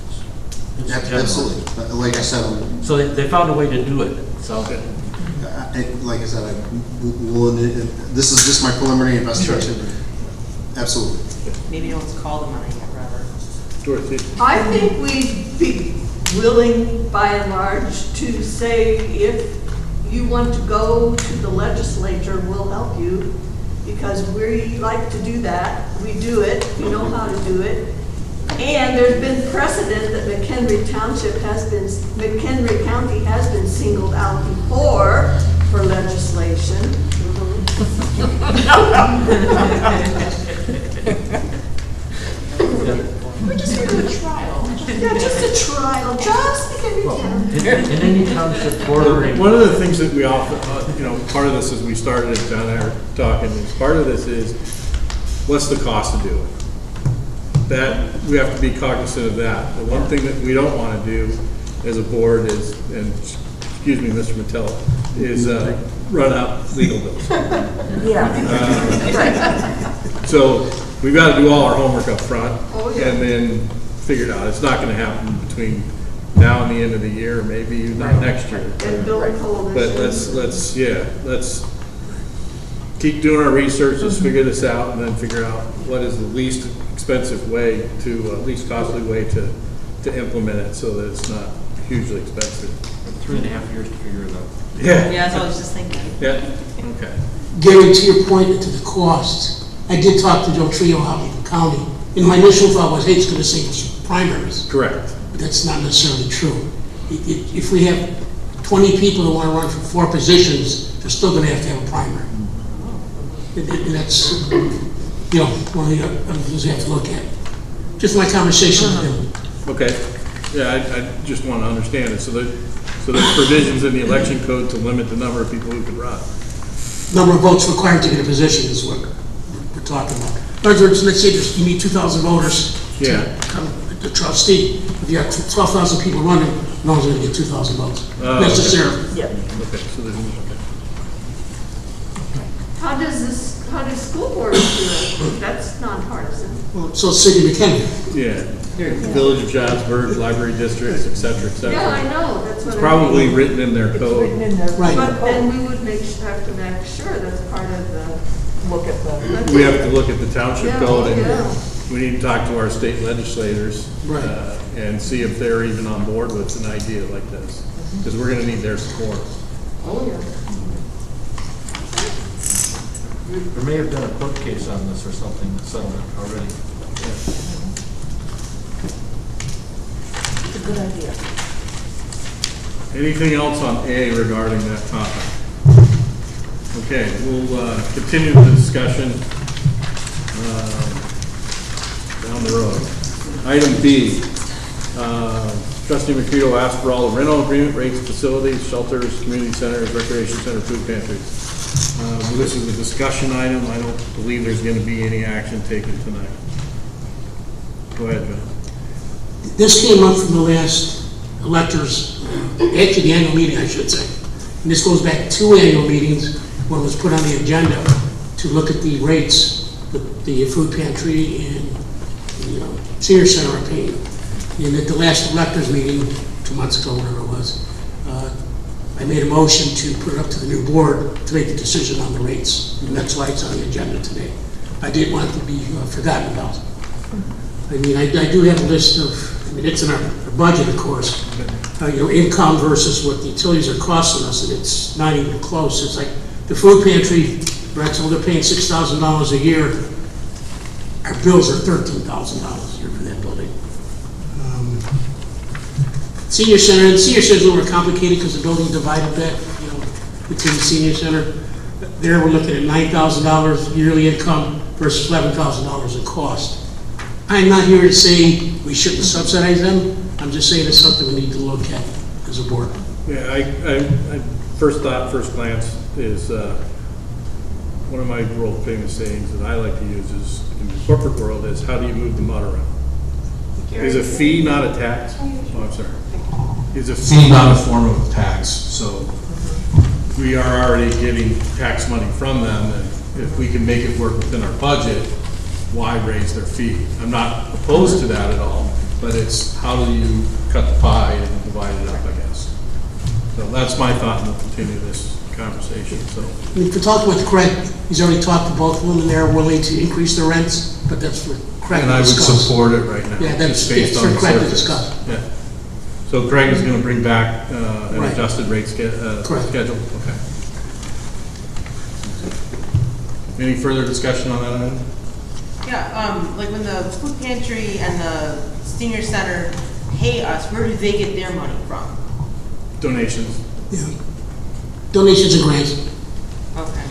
absolutely. Like I said, so they found a way to do it. So, like I said, this is just my preliminary investigation. Sure. Absolutely. Maybe no one's called them on it yet, Robert. Dorothy. I think we'd be willing, by and large, to say if you want to go to the legislature, we'll help you, because we like to do that. We do it. We know how to do it. And there's been precedent that McHenry County has been singled out before for legislation. We're just here to a trial. Yeah, just a trial, just McHenry County. In any township bordering. One of the things that we often, part of this is we started, John and I were talking, is part of this is, what's the cost of doing it? That, we have to be cognizant of that. The one thing that we don't want to do as a board is, and excuse me, Mr. Mattel, is run out legal bills. So we've got to do all our homework up front and then figure it out. It's not going to happen between now and the end of the year, or maybe not next year. But let's keep doing our research, let's figure this out, and then figure out what is the least expensive way to, least costly way to implement it so that it's not hugely expensive. 3.5 years to figure it out. Yeah. Yeah, that's what I was just thinking. Yeah. Okay. Gary, to your point, to the cost, I did talk to Joe Trio out in the county, and my initial thought was, hey, it's going to save us primaries. Correct. But that's not necessarily true. If we have 20 people that want to run for 4 positions, they're still going to have a primary. And that's, one of the other things we have to look at. Just my conversation with him. Okay. Yeah, I just want to understand it. So there's provisions in the election code to limit the number of people who can run. Number of votes required to get a position is what we're talking about. In other words, let's say you need 2,000 voters to become the trustee. If you have 12,000 people running, no one's going to get 2,000 votes necessarily. Yeah. Okay. So there's How does school board do it? That's nonpartisan. Well, so City of McHenry. yeah. Village of Johnsburg, library districts, et cetera, et cetera. Yeah, I know, that's what It's I probably mean. written in their code. Right. But then we would have to make sure that's part of the. Look at the. We have to look at the township Yeah, code and yeah. we need to talk to our state legislators. Right. And see if they're even on board with an idea like this. Because we're gonna need their support. Oh, yeah. There may have been a court case on this or something, settlement already. It's a good idea. Anything else on A regarding that topic? Okay, we'll continue the discussion down the road. Item B, trustee McCready asked for all the rental agreement rates, facilities, shelters, community centers, recreation center, food pantries. This is a discussion item. I don't believe there's going to be any action taken tonight. Go ahead, John. This came up from the last electors, actually the annual meeting, I should say. And this goes back 2 annual meetings when it was put on the agenda to look at the rates that the food pantry and the senior center are paying. And at the last electors meeting, 2 months ago, whatever it was, I made a motion to put it up to the new board to make the decision on the rates. And that's why it's on the agenda today. I didn't want it to be forgotten about. I mean, I do have a list of, I mean, it's in our budget, of course, income versus what the utilities are costing us, and it's not even close. It's like the food pantry, Brexel, they're paying $6,000 a year. Our bills are $13,000 a year for that building. Senior center, the senior center is a little more complicated because the building divided that, between the senior center. There we're looking at $9,000 yearly income versus $11,000 in cost. I'm not here to say we shouldn't subsidize them. I'm just saying it's something we need to look at as a board. Yeah, I first thought, first glance is one of my world famous sayings that I like to use is in the corporate world is how do you move the mud around? Is a fee not a tax? Oh, I'm sorry. Is a fee not a form of tax? So we are already getting tax money from them, and if we can make it work within our budget, why raise their fee? I'm not opposed to that at all, but it's how do you cut the pie and divide it up, I guess. So that's my thought, and we'll continue this conversation. So If you talk with Craig, he's already talked to both of them, and they're willing to increase their rents, but that's for Craig to discuss. and I would support it right now. Yeah, that's based for on the Craig to surface. discuss. Yeah. So Craig is going to bring back an Right. adjusted rate Correct. schedule? Okay. Any further discussion on that item? Yeah, like when the food pantry and the senior center pay us, where do they get their money from? Donations. Yeah. Donations and grants. Okay.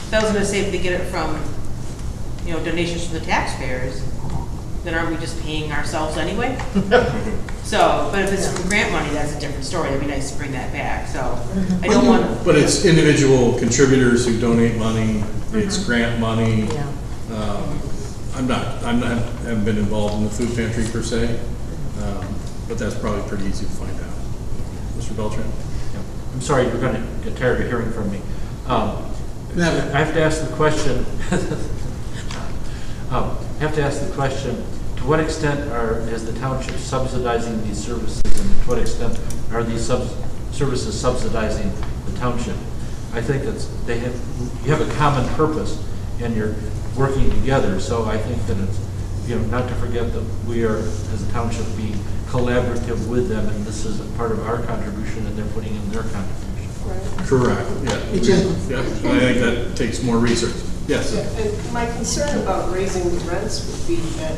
So I was gonna say if they get it from, donations from the taxpayers, then aren't we just paying ourselves anyway? So, but if it's from grant money, that's a different story. It'd be nice to bring that back, so I don't want to. But it's individual contributors who donate money, it's grant money. Haven't been involved in the food pantry per se, but that's probably pretty easy to find out. Mr. Beltran? I'm sorry, you're going to get tired of hearing from me. I have to ask the question. To what extent is the township subsidizing these services, and to what extent are these services subsidizing the township? I think you have a common purpose, and you're working together. So I think that it's not to forget that we are, as a township, being collaborative with them, and this is a part of our contribution, and they're putting in their contribution. Right. Correct. Yeah. Exactly. Yeah. I think that takes more research. Yes. Yeah, and my concern about raising the rents would be that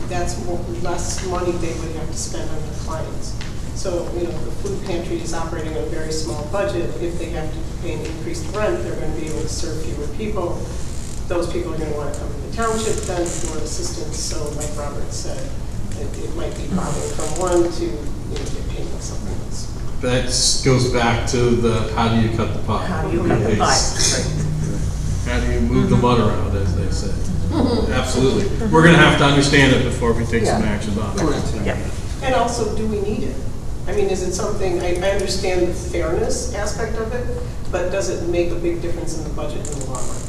that's less money they would have to spend on their clients. So, the food pantry is operating on a very small budget. If they have to pay an increased rent, they're going to be able to serve fewer people. Those people are going to want to come to the township then for assistance. So, like Robert said, it might be bobbing from one to get paid on something else. That goes back to the how do you cut the pie? How do you cut the pie? How do you move the mud around, as they say? Absolutely. We're going to have to understand it before we take some action on it. Yeah. And also, do we need it? I mean, is it something, I understand the fairness aspect of it, but does it make a big difference in the budget in the long run?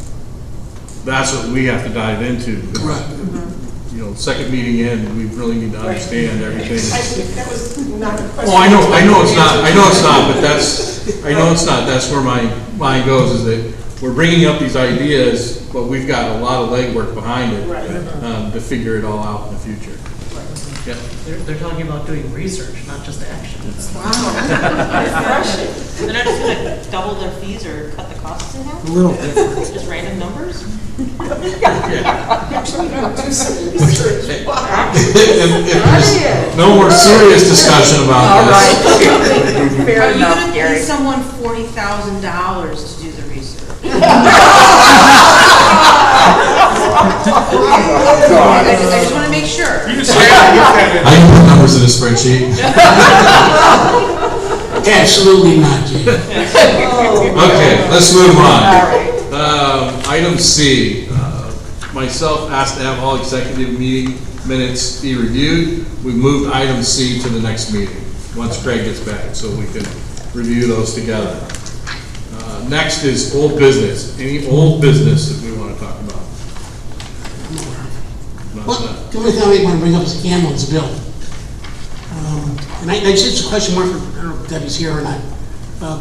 That's what we have to dive into. Correct. second meeting in, we really need to understand everything. That was not a question. Oh, I know it's not, but that's where my mind goes, is that we're bringing up these ideas, but we've got a lot of legwork behind it, to figure it all out in the future. Yeah. They're talking about doing research, not just action. Wow. They're not just gonna double their fees or cut the costs in half? A little different. Just random numbers? Actually, don't do some research. If there's no more serious discussion about this. Fair enough, Gary. Are you gonna pay someone $40,000 to do the research? I just want to make sure. I can put numbers in a spreadsheet. Absolutely not, Jay. Okay, let's move on. Item C, myself asked to have all executive meeting minutes be reviewed. We moved item C to the next meeting, once Craig gets back, so we can review those together. Next is old business. Any old business that we want to talk about? Well, the only thing I want to bring up is the ambulance bill. And it's a question mark for, I don't know if Debbie's here or not.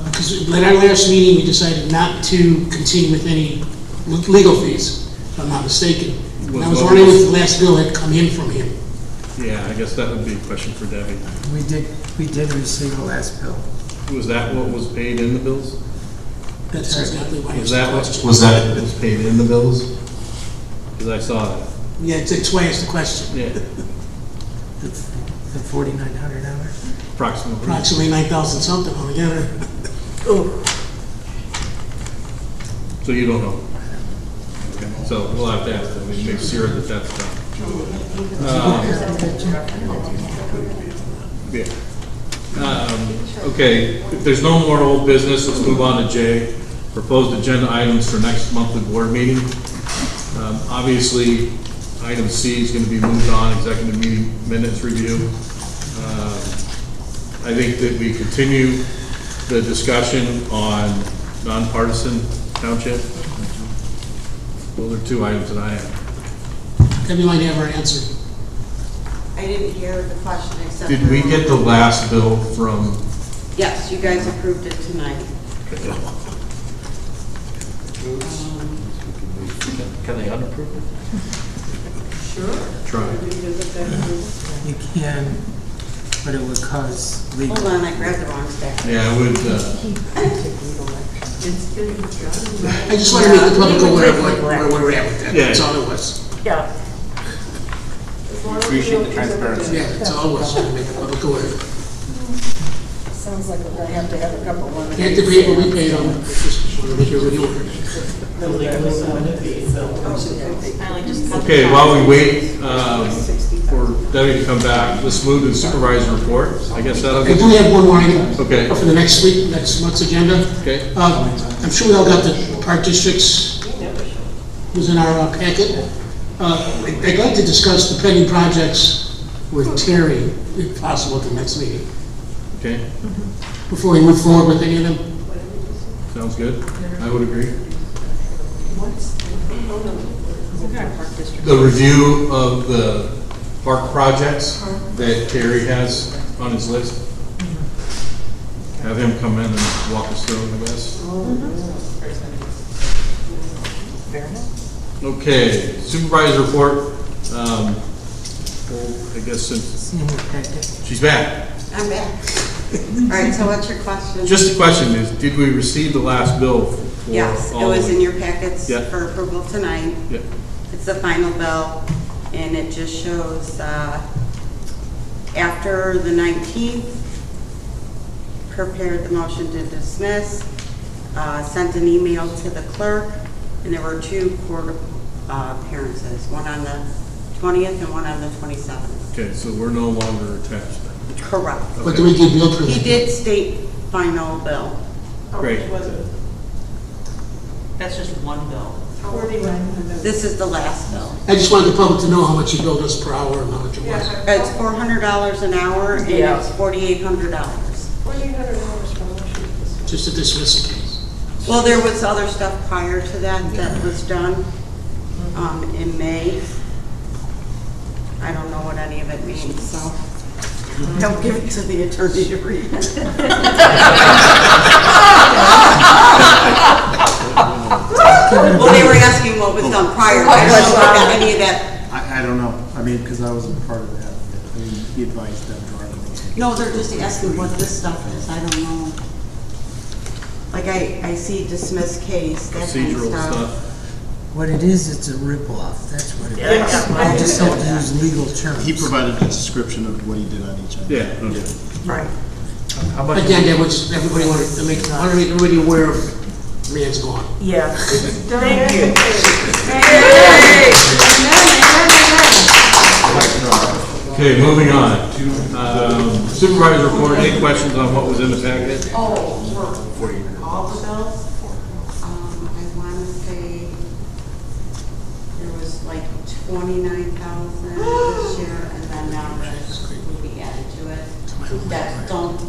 Because at our last meeting, we decided not to continue with any legal fees, if I'm not mistaken. And I was wondering if the last bill had come in from him. Yeah, I guess that would be a question for Debbie. We did receive the last bill. Was that what was paid in the bills? That's exactly why Was it's a that what question. was paid in the bills? Because I saw that. Yeah, it's why it's the question. Yeah, The $4,900. approximately. Approximately 9,000 something altogether. So you don't know? Okay, so we'll have to ask them, we make sure that that's done. Okay, if there's no more old business, let's move on to J. Proposed agenda items for next monthly board meeting. Obviously, item C is going to be moved on, executive meeting minutes review. I think that we continue the discussion on nonpartisan township. Those are two items that I have. Debbie might have her answer. I didn't hear the question except. Did we get the last bill from? Yes, you guys approved it tonight. Can they unapprove it? Sure. Try. You can, but it would cause legal. Hold on, I grabbed the wrong stack. Yeah, I would, I just want to make the public aware of where we're at with that. Yeah. That's all it was. Yeah. Appreciate the transparency. Yeah, that's all it was, to make the public aware. Sounds like we're gonna have to have a couple more. Can't debate what we paid on, just want to make sure we order. okay, while we wait for Debbie to come back, let's move to the supervisor report. I guess that'll I get. do have one more item. Okay. For the next week, next month's agenda. Okay. I'm sure we all got the park districts, was in our packet. I'd like to discuss the pending projects with Terry, if possible, at the next meeting, Okay, before we move forward with any of them. sounds good. I would agree. The review of the park projects that Terry has on his list. Have him come in and walk us through, I guess. Okay, supervisor report. Well, I guess since she's back. I'm back. All right, so what's your question? Just the question is, did we receive the last bill for Yes, it all was of in your packets Yeah. for approval tonight. Yeah. It's the final bill, and it just shows, after the 19th, prepared the motion to dismiss, sent an email to the clerk, and there were two court appearances, one on the 20th and one on the 27th. Okay, so we're no longer attached then. Correct. But do we get billed for that? He did state final bill. Great. That's just one bill. This is the last bill. I just wanted the public to know how much he billed us per hour and how much it was. It's $400 an hour, and Yeah. it's $4,800. Just a dismissal case. Well, there was other stuff prior to that that was done in May. I don't know what any of it means, so don't give it to the attorney to read. Well, they were asking what was done prior. I don't know about any of that. I don't know. I mean, because I wasn't part of that. I mean, he advised them to write. No, they're just asking what this stuff is. I don't know. Like I see dismissed case, that kind of Procedural stuff. stuff. What it is, it's a rip-off, that's what it Yeah. is. I just don't use legal terms. He provided a description of what he did on each item. Yeah, okay. Right. How much? Again, that was, everybody wanted to make everybody aware of man's gone. Yeah. Thank you. Okay, moving on. Supervisor report, any questions on what was in the packet? Oh, for all the bills? I want to say there was like 29,000 this year, and then now this will be added to it. That don't,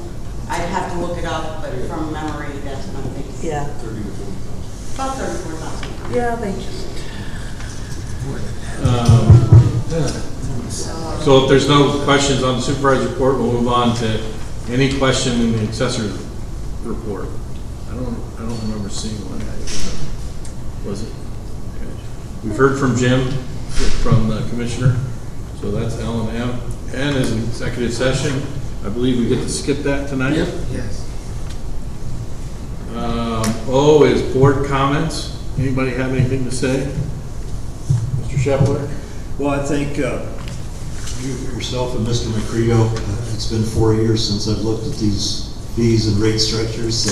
I'd have to look it up, but from memory, that's what I'm thinking. Yeah. About 34,000. Yeah, they just. So if there's no questions on the supervisor report, we'll move on to any question in the accessory report. I don't remember seeing one. Was it? Okay. We've heard from Jim, from the commissioner, so that's L and M. N is an executive session. I believe we get to skip that tonight. Yep. Yes. O is board comments. Anybody have anything to say? Mr. Shepler? Well, I think you yourself and Mr. McCreo, it's been 4 years since I've looked at these fees and rate structures, so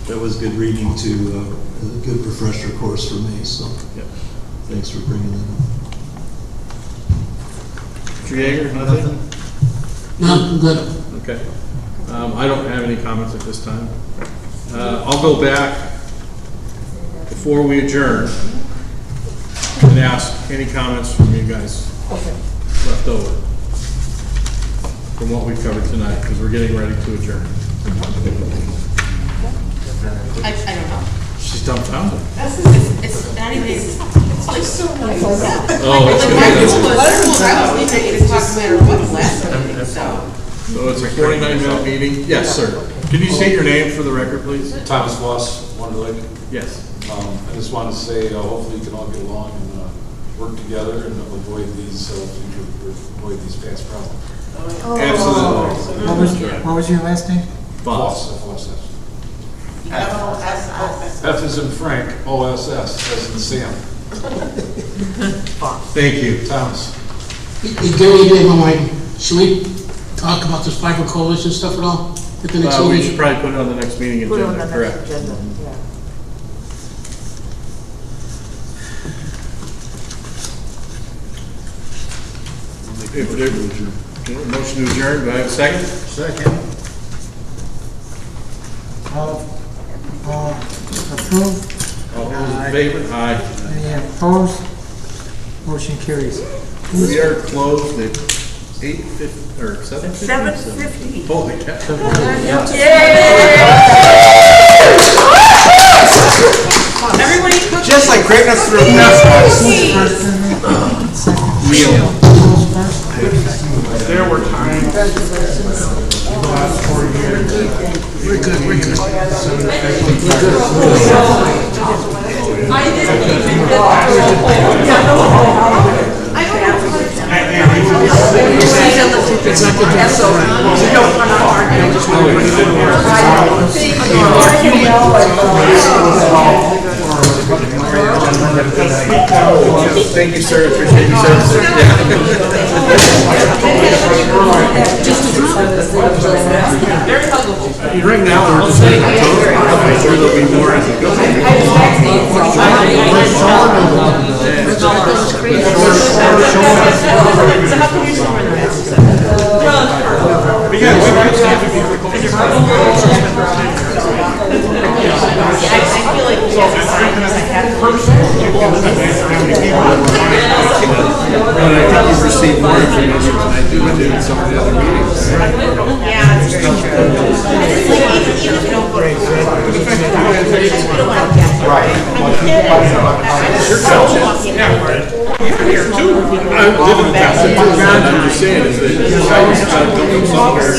that was good reading to a good refresher course for me, so Yep. thanks for bringing it Mr. Yeager, nothing? No, I'm good. Okay. I don't have any comments at this time. I'll go back before we adjourn and ask any comments from you guys left over from what we've covered tonight, because we're getting ready to adjourn. I don't know. She's dumbfounded. It's not even, it's like so nice. Oh, Like my group was, I was leaving, it's talking matter what the last meeting, so. So it's a 49-minute meeting. Yes, sir. Can you state your name for the record, please? Thomas Voss, Wonder Lake. Yes. I just wanted to say, hopefully you can all get along and work together and avoid these past problems. Absolutely. What was your last name? Voss. F is in Frank, OSS, as in Sam. Thank you. Thomas. Gary, Dave, I'm like, should we talk about this fiber coalition stuff at all at the next We meeting? should probably put it on the next meeting Put it on the agenda, next correct? agenda, yeah. If there, motion to adjourn, do I have a second? Second. All approved? All those in favor? Aye. Any opposed? Motion carries. We are closed at 8:50, or 7:50? 7:50. Holy cow. Everybody cook. Just like greatness through There were times the last 4 years. We're good. I didn't even get It's not good to have Thank you, sir. Appreciate your service. Right now, we're just going to I'm sure there'll be more as it goes. But I think you've received more information than I did in some of the other meetings. Yeah, it's very true. And it's like, even if you don't vote for it, we don't want to get it. Right. I mean, it's your culture. here too. I live in Johnson too, and I'm just saying is that guys come from somewhere,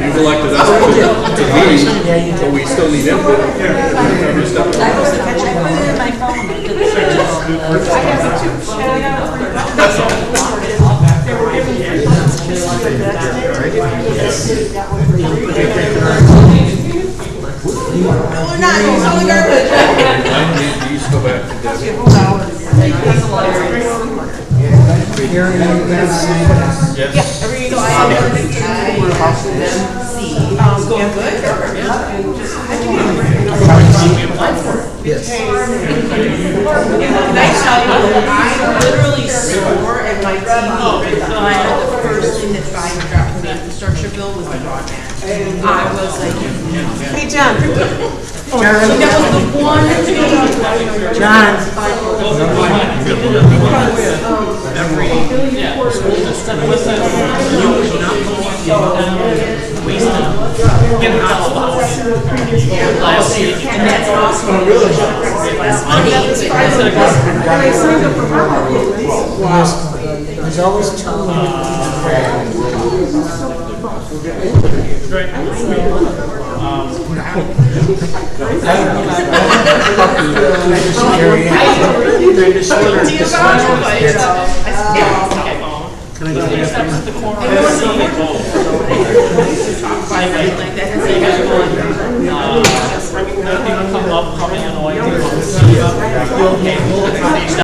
you've elected us to lead, but we still need input. Every step of the way. That's all. No, we're not, it's only garbage. These go back to Debbie. Yes. It's going good? Yes. Can I tell you, I literally swore at my TV that the first thing that dropped the infrastructure bill was the broadband. I was like, hey, John. That was the one thing. And that's awesome. There's always two. Can I